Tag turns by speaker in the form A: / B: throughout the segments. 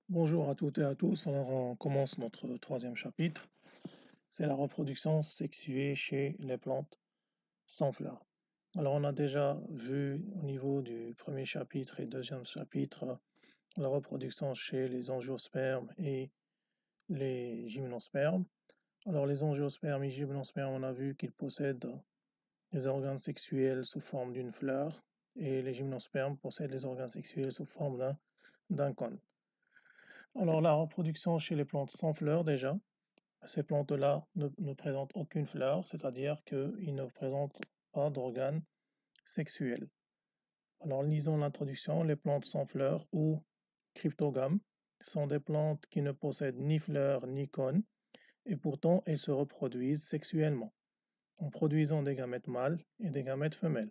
A: Bonjour à toutes et à tous. Alors, on commence notre troisième chapitre. C'est la reproduction sexuée chez les plantes sans fleurs. Alors, on a déjà vu au niveau du premier chapitre et deuxième chapitre la reproduction chez les angiospermes et les gymnospermes. Alors, les angiospermes et gymnospermes, on a vu qu'ils possèdent des organes sexuels sous forme d'une fleur et les gymnospermes possèdent les organes sexuels sous forme d'un cône. Alors, la reproduction chez les plantes sans fleurs, déjà. Ces plantes-là ne présentent aucune fleur, c'est-à-dire qu'ils ne présentent pas d'organes sexuels. Alors, lisons l'introduction. Les plantes sans fleurs ou cryptogames sont des plantes qui ne possèdent ni fleurs ni cônes, et pourtant elles se reproduisent sexuellement, en produisant des gamètes mâles et des gamètes femelles.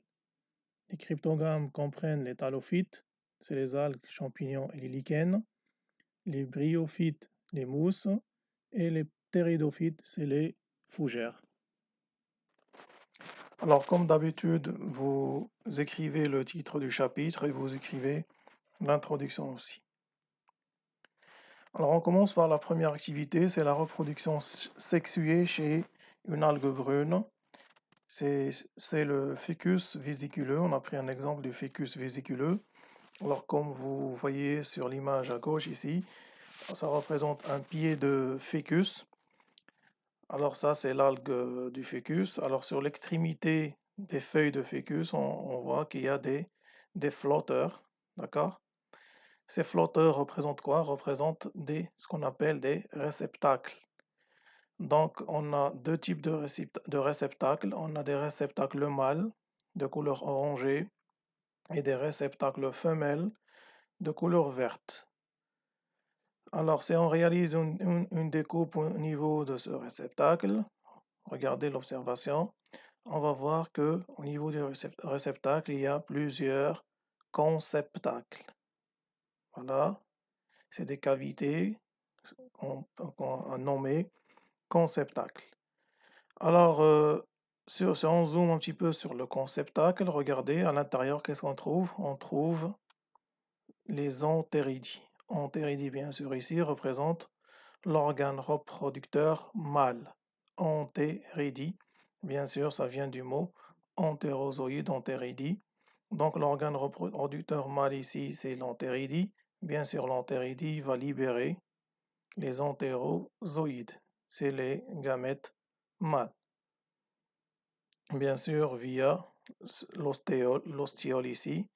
A: Les cryptogames comprennent les thalophytes, c'est les algues, champignons et les lichens, les bryophytes, les mousses, et les ptéridophytes, c'est les fougères. Alors, comme d'habitude, vous écrivez le titre du chapitre et vous écrivez l'introduction aussi. Alors, on commence par la première activité, c'est la reproduction sexuée chez une algue brune. C'est le ficus vésiculeux. On a pris un exemple du ficus vésiculeux. Alors, comme vous voyez sur l'image à gauche ici, ça représente un pied de ficus. Alors ça, c'est l'algue du ficus. Alors sur l'extrémité des feuilles de ficus, on voit qu'il y a des flotteurs, d'accord? Ces flotteurs représentent quoi? Représentent ce qu'on appelle des réceptacles. Donc on a deux types de réceptacles. On a des réceptacles mâles de couleur orangée et des réceptacles femelles de couleur verte. Alors si on réalise une découpe au niveau de ce réceptacle, regardez l'observation. On va voir que au niveau du réceptacle, il y a plusieurs conceptacles. Voilà, c'est des cavités qu'on a nommées conceptacles. Alors, si on zoome un petit peu sur le conceptacle, regardez à l'intérieur, qu'est-ce qu'on trouve? On trouve les anthéridies. Anthéridies, bien sûr, ici représente l'organe reproducteur mâle. Anthéridie, bien sûr, ça vient du mot entérozoïde, antéridie. Donc l'organe reproducteur mâle ici, c'est l'antéridie. Bien sûr, l'antéridie va libérer les entérozoïdes, c'est les gamètes mâles. Bien sûr, l'ostéole ici,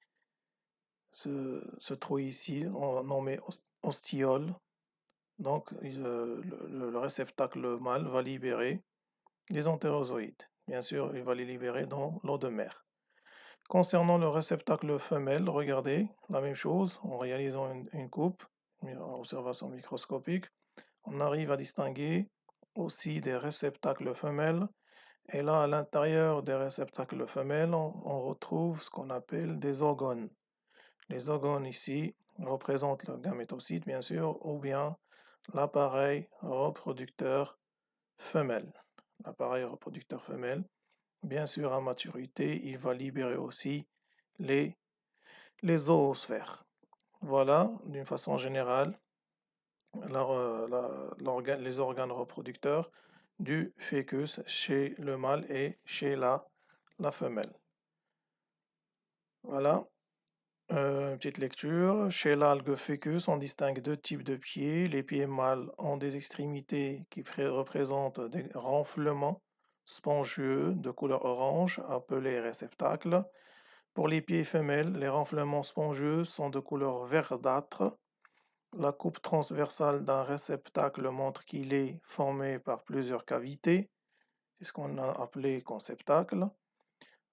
A: ce trou ici, on nommé ostiole. Donc le réceptacle mâle va libérer les entérozoïdes. Bien sûr, il va les libérer dans l'eau de mer. Concernant le réceptacle femelle, regardez la même chose en réalisant une coupe, une observation microscopique. On arrive à distinguer aussi des réceptacles femelles. Et là, à l'intérieur des réceptacles femelles, on retrouve ce qu'on appelle des ogones. Les ogones ici représentent le gamétocyte, bien sûr, ou bien l'appareil reproducteur femelle. L'appareil reproducteur femelle, bien sûr, à maturité, il va libérer aussi les, les zoosphères. Voilà, d'une façon générale, les organes reproducteurs du fœtus chez le mâle et chez la femelle. Voilà, petite lecture. Chez l'algue fœtus, on distingue deux types de pieds. Les pieds mâles ont des extrémités qui représentent des renflements spongieux de couleur orange, appelés réceptacles. Pour les pieds femelles, les renflements spongieux sont de couleur verdâtre. La coupe transversale d'un réceptacle montre qu'il est formé par plusieurs cavités. C'est ce qu'on a appelé conceptacle.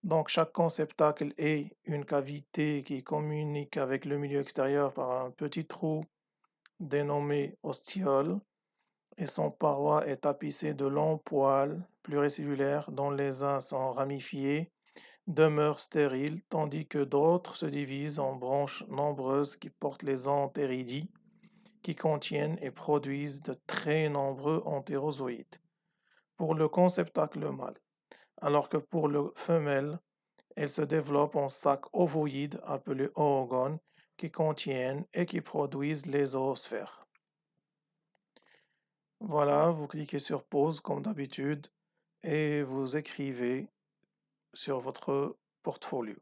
A: Donc chaque conceptacle est une cavité qui communique avec le milieu extérieur par un petit trou dénommé ostiole et son paroi est tapissée de longs poils pluricellulaires dont les uns sont ramifiés, demeurent stériles, tandis que d'autres se divisent en branches nombreuses qui portent les anthéridies, qui contiennent et produisent de très nombreux entérozoïdes. Pour le conceptacle mâle, alors que pour le femelle, elle se développe en sac ovoïde appelé oogone, qui contiennent et qui produisent les zoosphères. Voilà, vous cliquez sur pause comme d'habitude et vous écrivez sur votre portfolio.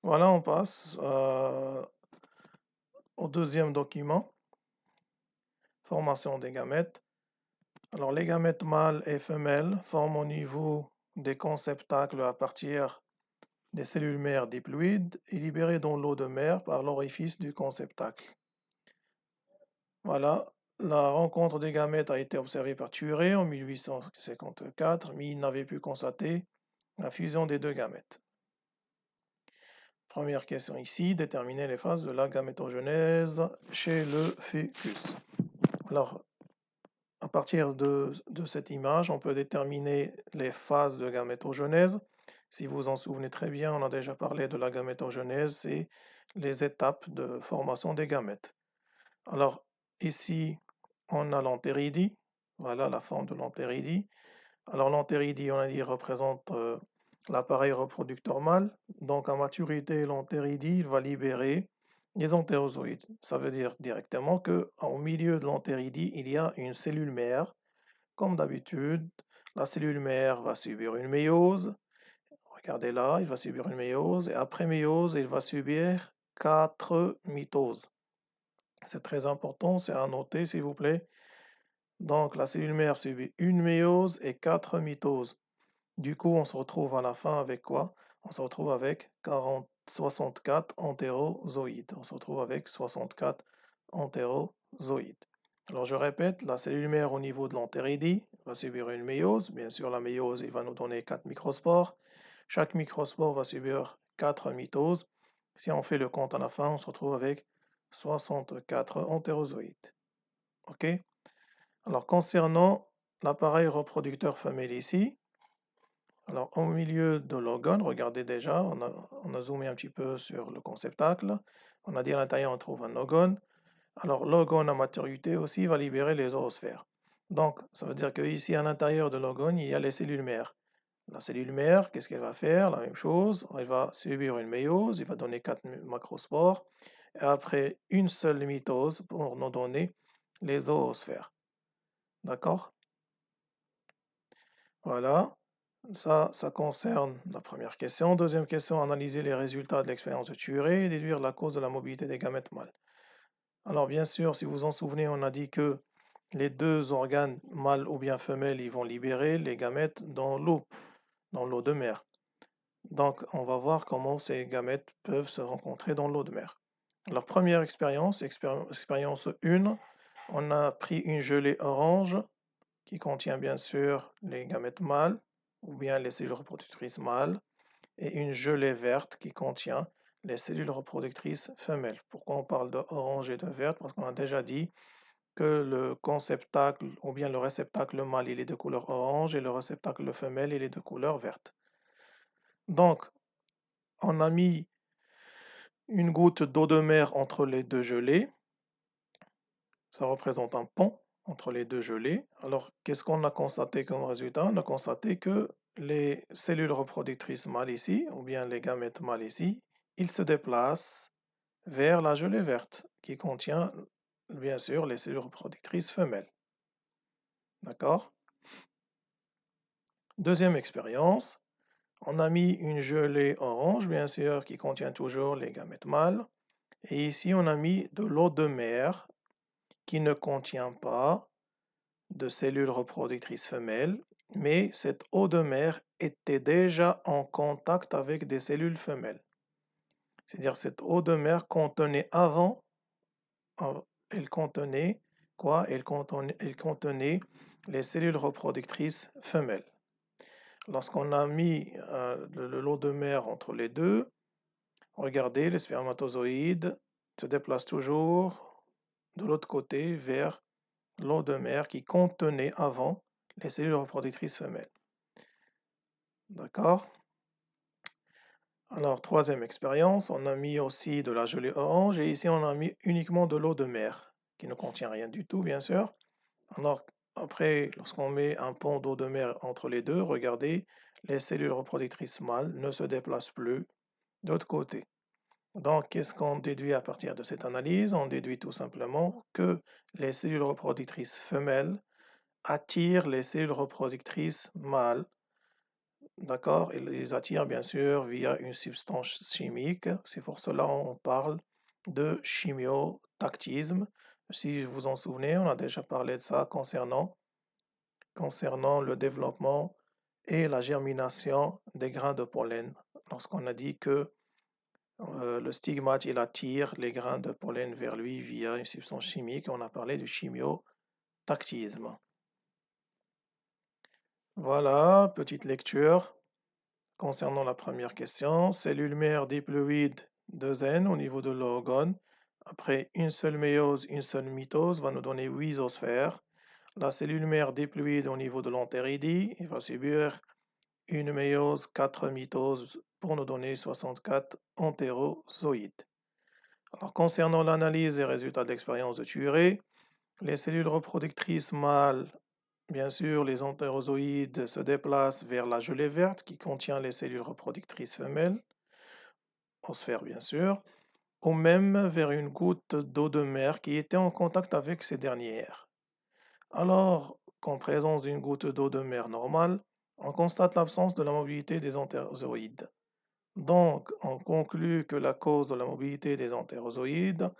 A: Voilà, on passe au deuxième document, formation des gamètes. Alors, les gamètes mâles et femelles forment au niveau des conceptacles à partir des cellules mères diploïdes et libérées dans l'eau de mer par l'orifice du conceptacle. Voilà, la rencontre des gamètes a été observée par Turé en 1854, mais il n'avait pu constater la fusion des deux gamètes. Première question ici, déterminer les phases de la gamétogenèse chez le fœtus. Alors, à partir de cette image, on peut déterminer les phases de gamétogenèse. Si vous vous en souvenez très bien, on a déjà parlé de la gamétogenèse, c'est les étapes de formation des gamètes. Alors, ici, on a l'entéridie. Voilà la forme de l'entéridie. Alors, l'entéridie, on a dit, représente l'appareil reproducteur mâle. Donc, à maturité, l'entéridie va libérer les entérozoïdes. Ça veut dire directement qu'au milieu de l'entéridie, il y a une cellule mère. Comme d'habitude, la cellule mère va subir une méiose. Regardez là, il va subir une méiose. Et après méiose, il va subir 4 mitoses. C'est très important, c'est à noter, s'il vous plaît. Donc, la cellule mère subit une méiose et 4 mitoses. Du coup, on se retrouve à la fin avec quoi? On se retrouve avec 64 entérozoïdes. On se retrouve avec 64 entérozoïdes. Alors, je répète, la cellule mère au niveau de l'entéridie va subir une méiose. Bien sûr, la méiose, il va nous donner 4 microspores. Chaque microspore va subir 4 mitoses. Si on fait le compte à la fin, on se retrouve avec 64 entérozoïdes. OK? Alors, concernant l'appareil reproducteur femelle ici, alors au milieu de l'orgone, regardez déjà, on a zoomé un petit peu sur le conceptacle. On a dit à l'intérieur, on trouve un orgone. Alors, l'orgone à maturité aussi va libérer les zoosphères. Donc, ça veut dire qu'ici, à l'intérieur de l'orgone, il y a les cellules mères. La cellule mère, qu'est-ce qu'elle va faire? La même chose, elle va subir une méiose, il va donner 4 macrospores, et après une seule mitose pour nous donner les zoosphères. D'accord? Voilà, ça concerne la première question. Deuxième question, analyser les résultats de l'expérience de Turé et déduire la cause de la mobilité des gamètes mâles. Alors, bien sûr, si vous vous en souvenez, on a dit que les deux organes, mâles ou bien femelles, ils vont libérer les gamètes dans l'eau de mer. Donc, on va voir comment ces gamètes peuvent se rencontrer dans l'eau de mer. Alors, première expérience 1, on a pris une gelée orange qui contient bien sûr les gamètes mâles ou bien les cellules reproductrices mâles et une gelée verte qui contient les cellules reproductrices femelles. Pourquoi on parle de orange et de verte? Parce qu'on a déjà dit que le conceptacle ou bien le réceptacle mâle il est de couleur orange et le réceptacle femelle il est de couleur verte. Donc, on a mis une goutte d'eau de mer entre les deux gelées. Ça représente un pont entre les deux gelées. Alors, qu'est-ce qu'on a constaté comme résultat? On a constaté que les cellules reproductrices mâles ici, ou bien les gamètes mâles ici, ils se déplacent vers la gelée verte, qui contient bien sûr les cellules reproductrices femelles. D'accord? Deuxième expérience, on a mis une gelée orange, bien sûr, qui contient toujours les gamètes mâles. Et ici, on a mis de l'eau de mer qui ne contient pas de cellules reproductrices femelles, mais cette eau de mer était déjà en contact avec des cellules femelles. C'est-à-dire cette eau de mer contenait avant, elle contenait quoi? Elle contenait les cellules reproductrices femelles. Lorsqu'on a mis l'eau de mer entre les deux, regardez, les spermatozoïdes se déplacent toujours de l'autre côté vers l'eau de mer qui contenait avant les cellules reproductrices femelles. D'accord? Alors, troisième expérience, on a mis aussi de la gelée orange et ici on a mis uniquement de l'eau de mer qui ne contient rien du tout, bien sûr. Alors, après, lorsqu'on met un pont d'eau de mer entre les deux, regardez, les cellules reproductrices mâles ne se déplacent plus de l'autre côté. Donc, qu'est-ce qu'on déduit à partir de cette analyse? On déduit tout simplement que les cellules reproductrices femelles attirent les cellules reproductrices mâles. D'accord? Ils les attirent bien sûr via une substance chimique. C'est pour cela qu'on parle de chimiotactisme. Si vous vous en souvenez, on a déjà parlé de ça concernant le développement et la germination des grains de pollen. Lorsqu'on a dit que le stigmate, il attire les grains de pollen vers lui via une substance chimique, on a parlé du chimiotactisme. Voilà, petite lecture concernant la première question. Cellule mère diploïde 2N au niveau de l'orgone. Après une seule méiose, une seule mitose va nous donner 8 zoosphères. La cellule mère diploïde au niveau de l'entéridie, il va subir une méiose, 4 mitoses pour nous donner 64 entérozoïdes. Alors, concernant l'analyse des résultats de l'expérience de Thuré, les cellules reproductrices mâles, bien sûr, les entérozoïdes se déplacent vers la gelée verte qui contient les cellules reproductrices femelles, osphère bien sûr, ou même vers une goutte d'eau de mer qui était en contact avec ces dernières. Alors qu'en présence d'une goutte d'eau de mer normale, on constate l'absence de la mobilité des entérozoïdes. Donc, on conclut que la cause de la mobilité des entérozoïdes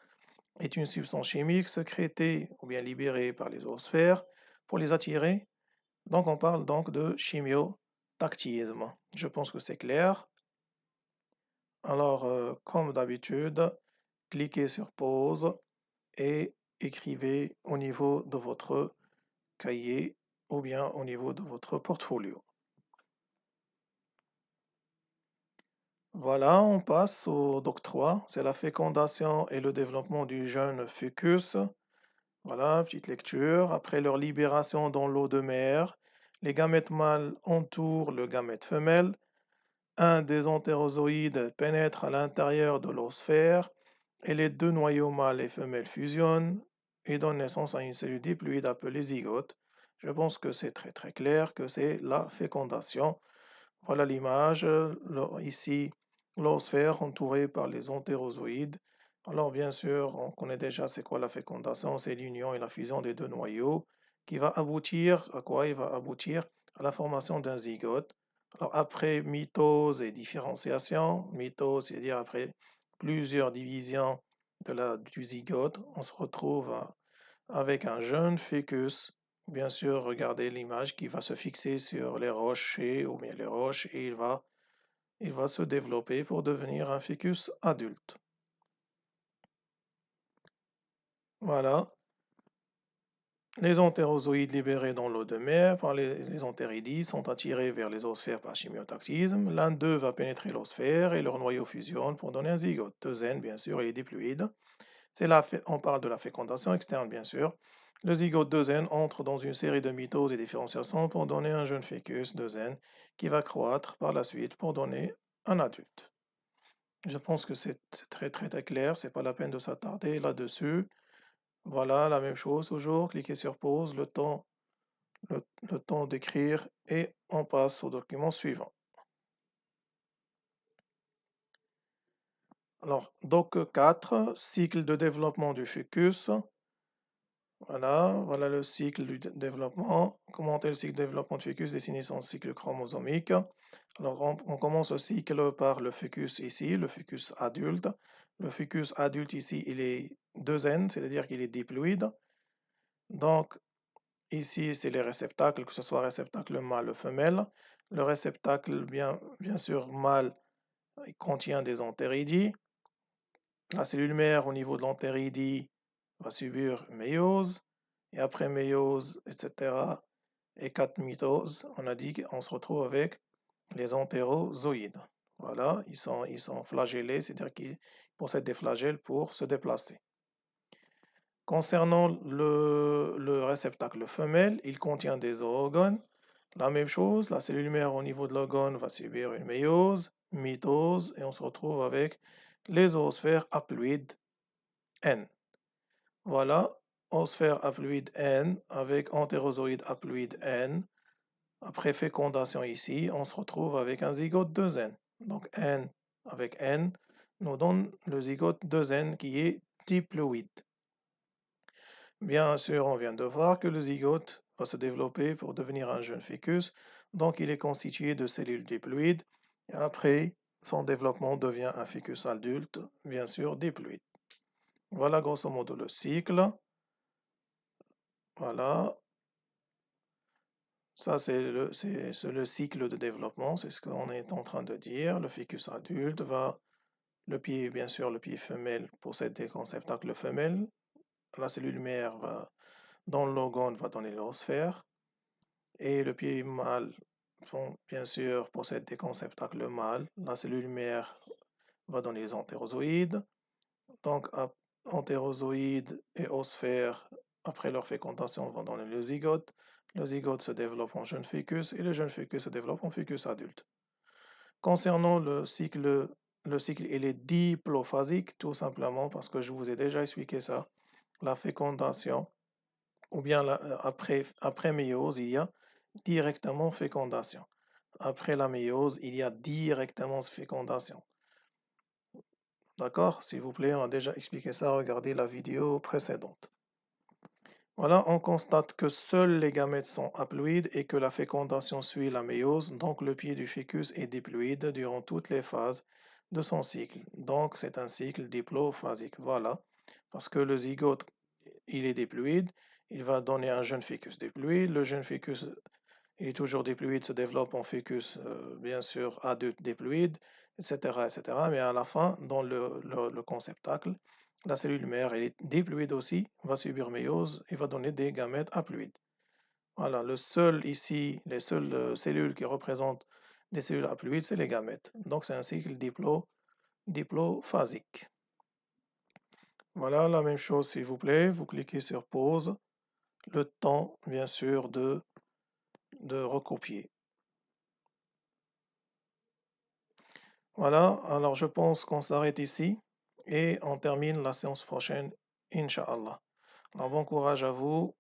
A: est une substance chimique sécrétée ou bien libérée par les zoosphères pour les attirer. Donc, on parle donc de chimiotactisme. Je pense que c'est clair. Alors, comme d'habitude, cliquez sur pause et écrivez au niveau de votre cahier ou bien au niveau de votre portfolio. Voilà, on passe au doc 3, c'est la fécondation et le développement du jeune fœtus. Voilà, petite lecture. Après leur libération dans l'eau de mer, les gamètes mâles entourent le gamète femelle. Un des entérozoïdes pénètre à l'intérieur de l'osphère et les deux noyaux mâles et femelles fusionnent et donnent naissance à une cellule diploïde appelée zygote. Je pense que c'est très très clair que c'est la fécondation. Voilà l'image, ici l'osphère entourée par les entérozoïdes. Alors bien sûr, on connaît déjà c'est quoi la fécondation, c'est l'union et la fusion des deux noyaux qui va aboutir à quoi? Il va aboutir à la formation d'un zygote. Alors après mitose et différenciation, mitose, c'est-à-dire après plusieurs divisions du zygote, on se retrouve avec un jeune fœtus. Bien sûr, regardez l'image qui va se fixer sur les rochers ou bien les roches et il va se développer pour devenir un fœtus adulte. Voilà. Les entérozoïdes libérés dans l'eau de mer par les enteridies sont attirés vers les osphères par chimiotactisme. L'un d'eux va pénétrer l'osphère et leur noyau fusionne pour donner un zygote. 2N, bien sûr, et les diploïdes. On parle de la fécondation externe, bien sûr. Le zygote 2N entre dans une série de mitoses et différenciations pour donner un jeune fœtus 2N qui va croître par la suite pour donner un adulte. Je pense que c'est très très très clair, c'est pas la peine de s'attarder là-dessus. Voilà, la même chose toujours, cliquez sur pause, le temps d'écrire et on passe au document suivant. Alors, doc 4, cycle de développement du fœtus. Voilà le cycle du développement. Commenter le cycle de développement du fœtus, dessiner son cycle chromosomique. Alors, on commence le cycle par le fœtus ici, le fœtus adulte. Le fœtus adulte ici, il est 2N, c'est-à-dire qu'il est diploïde. Donc, ici, c'est les réceptacles, que ce soit réceptacle mâle ou femelle. Le réceptacle, bien sûr, mâle, il contient des entéridies. La cellule mère, au niveau de l'entéridie, va subir méiose. Et après méiose, etc., et 4 mitoses, on a dit qu'on se retrouve avec les entérozoïdes. Voilà, ils sont flagellés, c'est-à-dire qu'ils possèdent des flagelles pour se déplacer. Concernant le réceptacle femelle, il contient des organes. La même chose, la cellule mère au niveau de l'organe va subir une méiose, mitose, et on se retrouve avec les zoosphères haploïdes N. Voilà, osphère haploïde N avec entérozoïde haploïde N. Après fécondation ici, on se retrouve avec un zygote 2N. Donc N avec N nous donne le zygote 2N qui est diploïde. Bien sûr, on vient de voir que le zygote va se développer pour devenir un jeune fœtus, donc il est constitué de cellules diploïdes, et après, son développement devient un fœtus adulte, bien sûr diploïde. Voilà grosso modo le cycle. Voilà, ça c'est le cycle de développement, c'est ce qu'on est en train de dire. Le fœtus adulte va, le pied, bien sûr, le pied femelle possède des conceptacles femelles. La cellule mère va, dans l'orgone, va donner l'osphère. Et le pied mâle, bon, bien sûr, possède des conceptacles mâles. La cellule mère va donner les entérozoïdes. Donc, entérozoïdes et osphère, après leur fécondation, vont donner le zygote. Le zygote se développe en jeune fœtus et le jeune fœtus se développe en fœtus adulte. Concernant le cycle, il est diplophasique, tout simplement parce que je vous ai déjà expliqué ça. La fécondation, ou bien après méiose, il y a directement fécondation. Après la méiose, il y a directement fécondation. D'accord? S'il vous plaît, on a déjà expliqué ça, regardez la vidéo précédente. Voilà, on constate que seuls les gamètes sont haploïdes et que la fécondation suit la méiose, donc le pied du fœtus est diploïde durant toutes les phases de son cycle. Donc c'est un cycle diplophasique. Voilà, parce que le zygote, il est diploïde, il va donner un jeune fœtus diploïde, le jeune fœtus il est toujours diploïde, se développe en fœtus, bien sûr, adulte diploïde, etc., etc. Mais à la fin, dans le conceptacle, la cellule mère elle est diploïde aussi, va subir méiose et va donner des gamètes haploïdes. Voilà, le seul ici, les seules cellules qui représentent des cellules haploïdes, c'est les gamètes. Donc c'est un cycle diplophasique. Voilà, la même chose s'il vous plaît, vous cliquez sur pause, le temps, bien sûr, de recopier. Voilà, alors je pense qu'on s'arrête ici et on termine la séance prochaine, Inch'Allah. Alors bon courage à vous